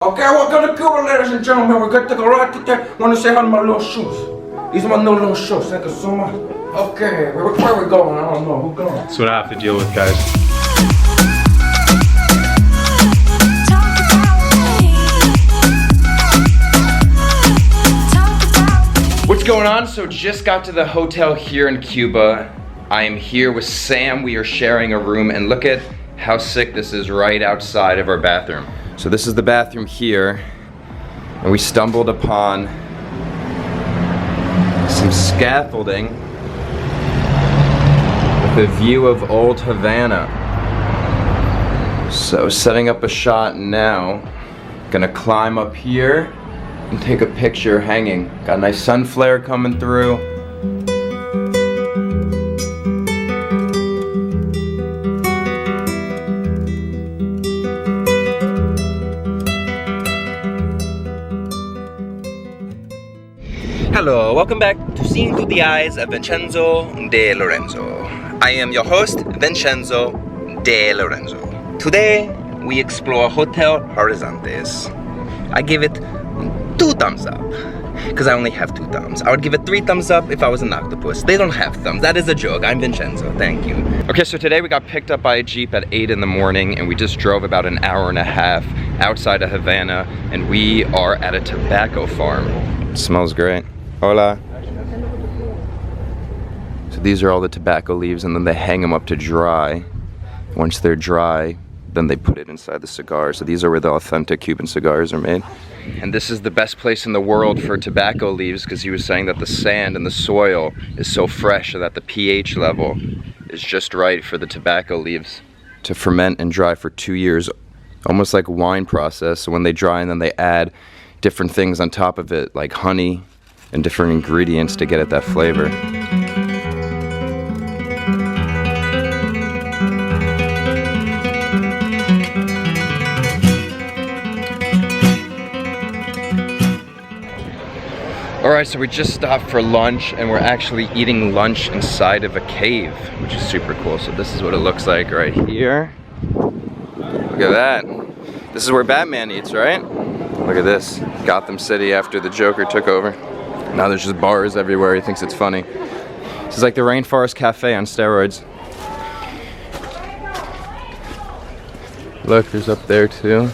Okay, welcome to Cuba, ladies and gentlemen. We're good to go right today. Want to say hi to my little shoes. These are my new little shoes. Thank you so much. Okay, where are we going? I don't know. Who's going? That's what I have to deal with, guys. What's going on? So just got to the hotel here in Cuba. I am here with Sam. We are sharing a room, and look at how sick this is right outside of our bathroom. So this is the bathroom here, and we stumbled upon some scaffolding with a view of old Havana. So setting up a shot now. Gonna climb up here and take a picture hanging. Got a nice sun flare coming through. Hello, welcome back to Seeing Through the Eyes of Vincenzo De Lorenzo. I am your host, Vincenzo De Lorenzo. Today, we explore Hotel Horizontes. I give it 2 thumbs up, because I only have 2 thumbs. I would give it 3 thumbs up if I was an octopus. They don't have thumbs. That is a joke. I'm Vincenzo. Thank you. Okay, so today we got picked up by a Jeep at 8 in the morning, and we just drove about an hour and a half outside of Havana, and we are at a tobacco farm. It smells great. Hola. So these are all the tobacco leaves, and then they hang them up to dry. Once they're dry, then they put it inside the cigar. So these are where the authentic Cuban cigars are made. And this is the best place in the world for tobacco leaves, because he was saying that the sand and the soil is so fresh that the pH level is just right for the tobacco leaves to ferment and dry for 2 years, almost like a wine process. So when they dry, and then they add different things on top of it, like honey and different ingredients to get at that flavor. Alright, so we just stopped for lunch, and we're actually eating lunch inside of a cave, which is super cool. So this is what it looks like right here. Look at that. This is where Batman eats, right? Look at this. Gotham City after the Joker took over. Now there's just bars everywhere. He thinks it's funny. This is like the Rainforest Cafe on steroids. Look, there's up there too.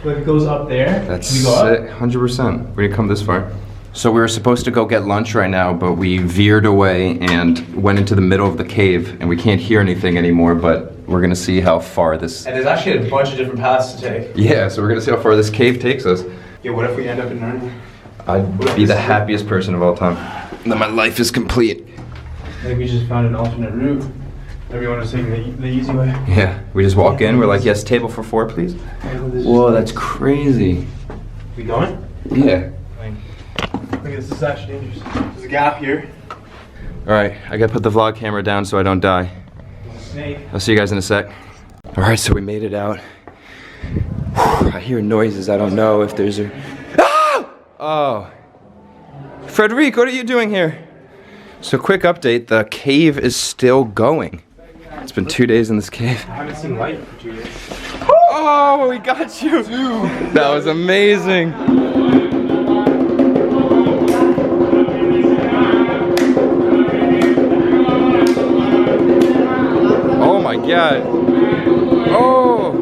Look, it goes up there. That's sick. 100%. We didn't come this far. So we were supposed to go get lunch right now, but we veered away and went into the middle of the cave, and we can't hear anything anymore, but we're gonna see how far this... And there's actually a bunch of different paths to take. Yeah, so we're gonna see how far this cave takes us. Yeah, what if we end up in Narnia? I'd be the happiest person of all time. And then my life is complete. Maybe we just found an alternate route. Everyone was taking the easy way. Yeah, we just walk in, we're like, yes, table for 4, please. Whoa, that's crazy. We going? Yeah. Look at this, is actually dangerous. There's a gap here. Alright, I gotta put the vlog camera down so I don't die. There's a snake. I'll see you guys in a sec. Alright, so we made it out. I hear noises, I don't know if there's a... Oh, Frederic, what are you doing here? So quick update, the cave is still going. It's been 2 days in this cave. I haven't seen light for 2 days. Oh, we got you. That was amazing. Oh my God. Oh.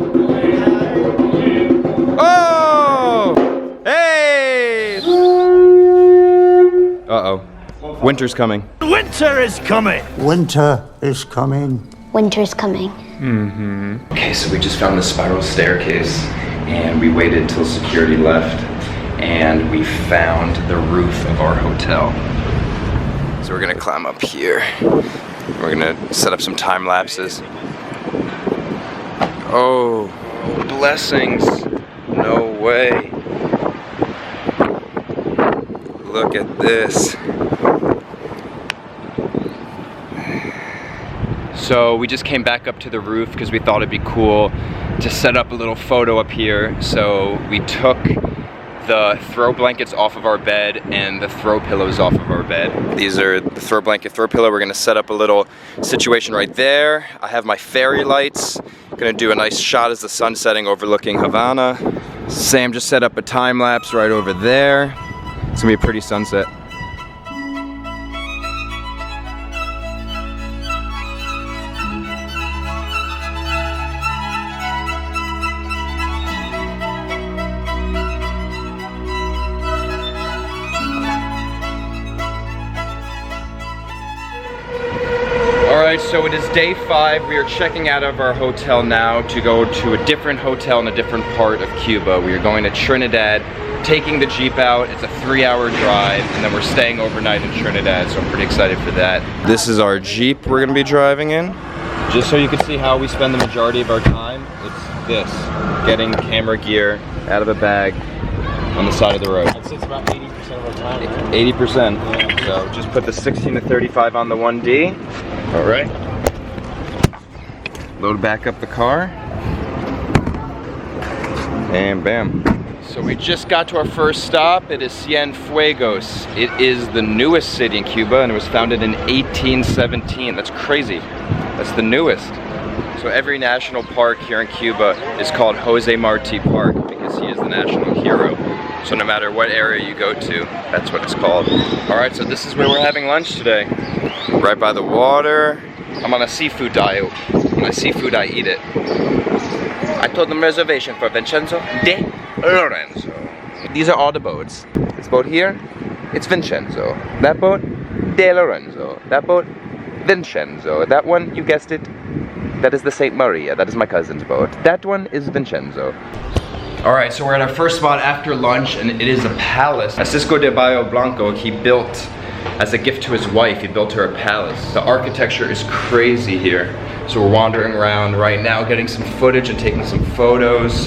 Oh. Hey. Uh-oh. Winter's coming. Winter is coming! Winter is coming. Winter's coming. Okay, so we just found the spiral staircase, and we waited till security left, and we found the roof of our hotel. So we're gonna climb up here. We're gonna set up some time lapses. Oh, blessings. No way. Look at this. So we just came back up to the roof because we thought it'd be cool to set up a little photo up here. So we took the throw blankets off of our bed and the throw pillows off of our bed. These are the throw blanket, throw pillow. We're gonna set up a little situation right there. I have my fairy lights. Gonna do a nice shot as the sun's setting overlooking Havana. Sam just set up a time lapse right over there. It's gonna be a pretty sunset. Alright, so it is day 5. We are checking out of our hotel now to go to a different hotel in a different part of Cuba. We are going to Trinidad, taking the Jeep out. It's a 3-hour drive, and then we're staying overnight in Trinidad, so I'm pretty excited for that. This is our Jeep we're gonna be driving in. Just so you can see how we spend the majority of our time, it's this, getting camera gear out of a bag on the side of the road. I'd say it's about 80% of our time, right? 80%. Yeah. So just put the 16 to 35 on the 1D. All right. Load back up the car. And bam. So we just got to our first stop. It is Cienfuegos. It is the newest city in Cuba, and it was founded in 1817. That's crazy. That's the newest. So every national park here in Cuba is called Jose Marti Park because he is the national hero. So no matter what area you go to, that's what it's called. All right, so this is where we're having lunch today. Right by the water. I'm on a seafood diet. When I seafood, I eat it. I told them reservation for Vincenzo de Lorenzo. These are all the boats. This boat here, it's Vincenzo. That boat, de Lorenzo. That boat, Vincenzo. That one, you guessed it, that is the Saint Maria. That is my cousin's boat. That one is Vincenzo. All right, so we're at our first spot after lunch, and it is a palace. Francisco de Bayo Blanco, he built, as a gift to his wife, he built her a palace. The architecture is crazy here. So we're wandering around right now, getting some footage and taking some photos.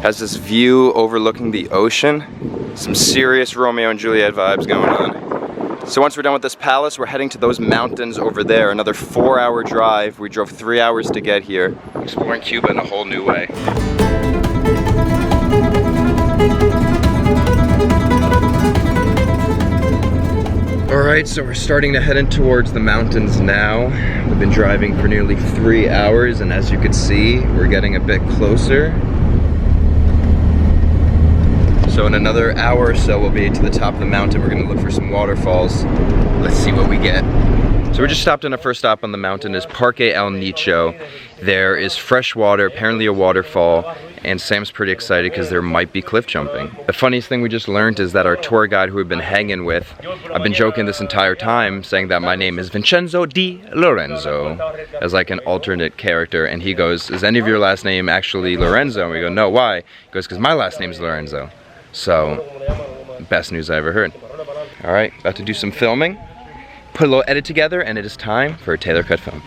Has this view overlooking the ocean. Some serious Romeo and Juliet vibes going on. So once we're done with this palace, we're heading to those mountains over there. Another 4-hour drive. We drove 3 hours to get here. Exploring Cuba in a whole new way. Alright, so we're starting to head in towards the mountains now. We've been driving for nearly 3 hours, and as you can see, we're getting a bit closer. So in another hour or so, we'll be to the top of the mountain. We're gonna look for some waterfalls. Let's see what we get. So we just stopped on our first stop on the mountain. Is Parque El Nicho. There is fresh water, apparently a waterfall, and Sam's pretty excited because there might be cliff jumping. The funniest thing we just learned is that our tour guide who we've been hanging with, I've been joking this entire time saying that my name is Vincenzo di Lorenzo as like an alternate character, and he goes, is any of your last name actually Lorenzo? And we go, no, why? He goes, because my last name's Lorenzo. So, best news I ever heard. All right, about to do some filming, put a little edit together, and it is time for a Taylor Cut film.